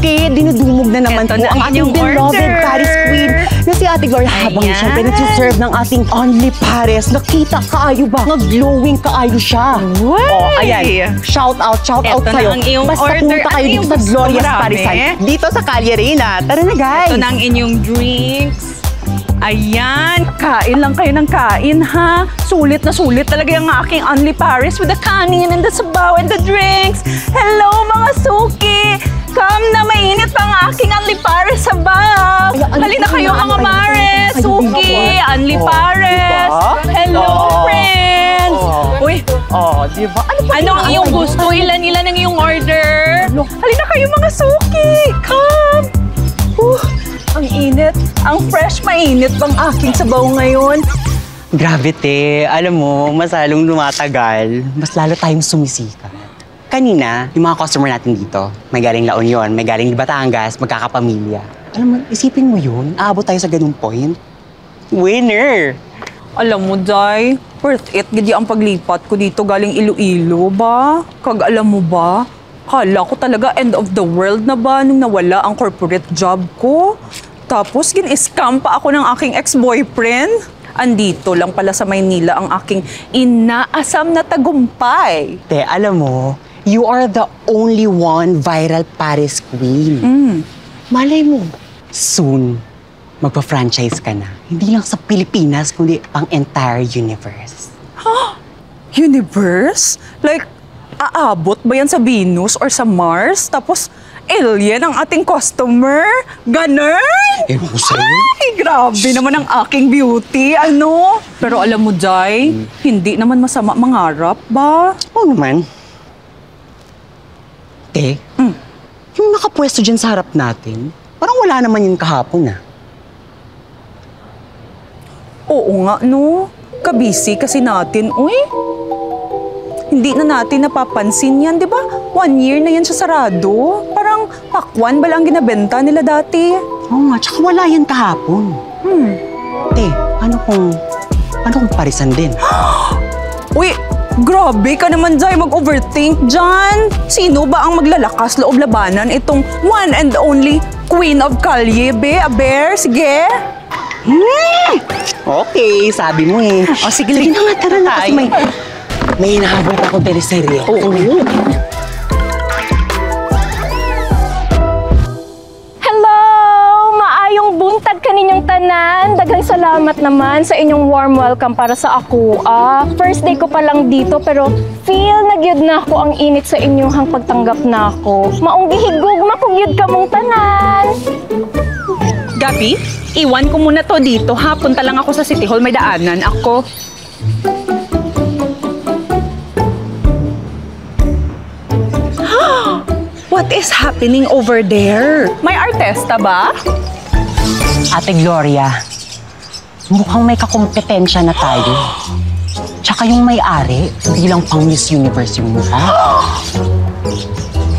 suki, dinudumog na naman Ito po na ang ating inyong beloved order. Paris Queen na si Ate Gloria habang Ayan. siyempre nagsiserve ng ating only Paris. Nakita kaayo ba? Nag-glowing kaayo siya. Uy! Oh, ayan. Shout out Ito na sa'yo. ang iyong Basta order. punta kayo Ano dito yung sa gusto? Gloria's Marami? Parisan. Dito sa Calle Reina. Tara na, guys. Ito na ang inyong drinks. Ayan, kain lang kayo ng kain, ha? Sulit na sulit talaga yung aking only Paris with the kanin and the sabaw and the drinks. Hello, mga suki! Come na, mainit pa ang aking only Paris sabaw. Halina kayo, mga mares, suki, only Paris. Hello, friends! Uy, di ba? ano ang iyong gusto? Ilan-ilan ang iyong order? Halina kayo, mga suki! Come! Ang init. Ang fresh, mainit bang aking sabaw ngayon? Grabe, te. Alam mo, mas lalong lumatagal, mas lalo tayong sumisika. Kanina, yung mga customer natin dito, may galing La Union, may galing Batangas, magkakapamilya. Alam mo, isipin mo yun, aabot tayo sa ganung point. Winner! Alam mo, Day, worth it. Gidi ang paglipat ko dito galing Iloilo ba? Kag alam mo ba? Kala ko talaga end of the world na ba nung nawala ang corporate job ko. Tapos gin-scam pa ako ng aking ex-boyfriend. Andito lang pala sa Maynila ang aking inaasam na tagumpay. Te, alam mo, you are the only one viral Paris Queen. Malay mo, soon, magpa-franchise ka na. Hindi lang sa Pilipinas, kundi ang entire universe. Universe? Like, aabot ba yan sa Venus or sa Mars? Tapos, alien ang ating customer? Ganun? Ewan ko sa'yo. Ay, grabe naman ang aking beauty, ano? Pero alam mo, Jai, hindi naman masama mangarap ba? Oo naman. Te, yung nakapwesto dyan sa harap natin, parang wala naman yun kahapon, ah. Oo nga, no? Kabisi kasi natin, uy. Hindi na natin napapansin yan, di ba? 1 year na yan siya sarado. Parang pakwan ba lang ginabenta nila dati? Oo nga, tsaka wala yan kahapon. Te, ano kung parisan din? Uy, grabe ka naman, Jai, mag-overthink dyan. Sino ba ang maglalakas loob labanan itong one and only Queen of Calye, be? Aber, sige. Okay, sabi mo eh. O, sige, Sige na nga, tara na kasi may hinahabol pa akong teleserye. Oo. Hello! Maayong buntag kaninyong tanan. Daghang salamat naman sa inyong warm welcome para sa ako. First day ko pa lang dito pero feel na gyud na ako ang init sa inyong pagtanggap na ako. Maong gihigog makugyud ka mong tanan. Gabi, iwan ko muna to dito, ha? Punta lang ako sa City Hall, may daanan ako. What is happening over there? May artista ba? Ate Gloria, mukhang may kakompetensya na tayo. Tsaka yung may-ari, hindi lang pang Miss Universe yung mukha.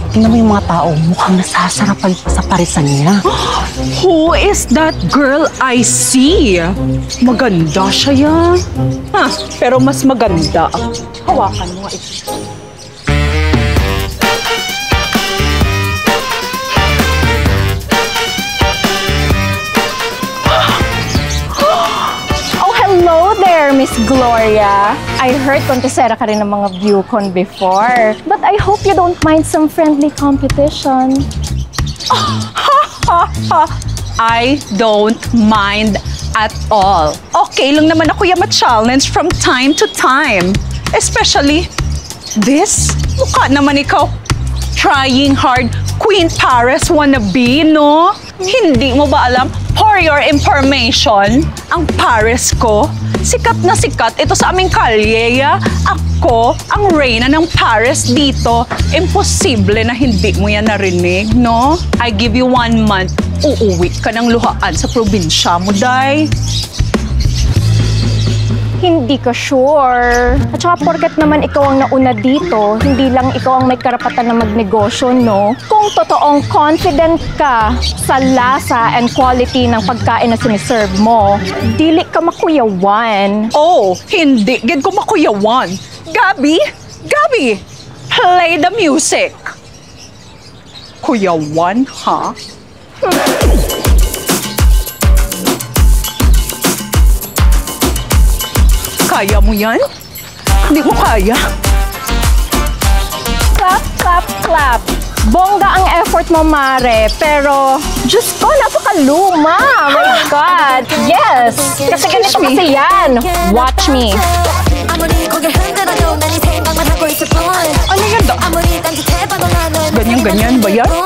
Tingnan mo yung mga tao, mukhang nasasarapan sa parisan niya. Who is that girl I see? Maganda siya yan. Pero mas maganda. Hawakan mo nga ito. Hello there, Miss Gloria. I heard kontesera ka rin ng mga ViewCon before. But I hope you don't mind some friendly competition. I don't mind at all. Okay lang naman ako yung ma-challenge from time to time. Especially this. Mukha naman ikaw trying hard Queen Paris wannabe, no? Hindi mo ba alam? For your information, ang Paris ko, sikat na sikat ito sa aming kalye. Ako, ang reyna ng Paris dito. Imposible na hindi mo yan narinig, no? I give you 1 month, uuwi ka ng luhaan sa probinsya mo, Day. Hindi ka sure. At saka porket naman ikaw ang nauna dito, hindi lang ikaw ang may karapatan na magnegosyo, no? Kung totoong confident ka sa lasa and quality ng pagkain na siniserve mo, dili ka makuyawan. Oh, hindi. Gid ko makuyawan. Gabi, play the music. Kuya Juan, ha? Kaya mo yan? Hindi mo kaya? Clap, clap, clap. Bongga ang effort mo, Mare. Pero, Diyos ko, napakaluma. My God. Yes. Kasi ganito me. kasi yan. Watch me. Ano yan da? Ganyan-ganyan ba yan?